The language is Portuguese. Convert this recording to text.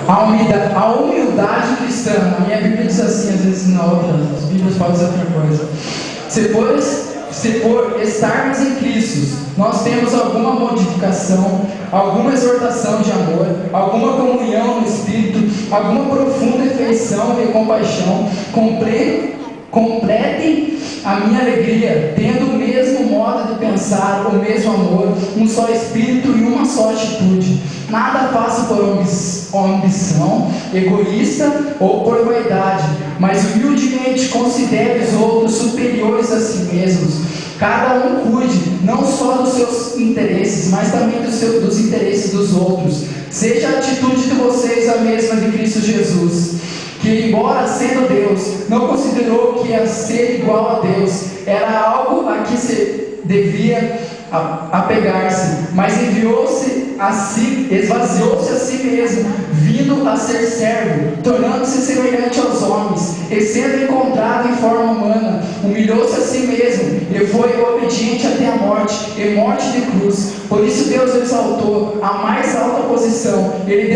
A humildade cristã, a minha Bíblia diz assim, às vezes na outra, as Bíblias podem dizer outra coisa. Se por estarmos em Cristo, nós temos alguma modificação, alguma exortação de amor, alguma comunhão no Espírito, alguma profunda afeição e compaixão, completem a minha alegria, tendo o mesmo modo de pensar, o mesmo amor, um só Espírito e uma só atitude. Nada faço por ambição egoísta ou por vaidade, mas humildemente considere os outros superiores a si mesmos. Cada um cuide não só dos seus interesses, mas também dos interesses dos outros. Seja a atitude de vocês a mesma de Cristo Jesus, que, embora sendo Deus, não considerou que a ser igual a Deus era algo a que se devia apegar-se, mas esvaziou-se a si mesmo, vindo a ser servo, tornando-se semelhante aos homens, e sendo encontrado em forma humana, humilhou-se a si mesmo, e foi obediente até a morte, e morte de cruz. Por isso Deus o exaltou à mais alta posição. Ele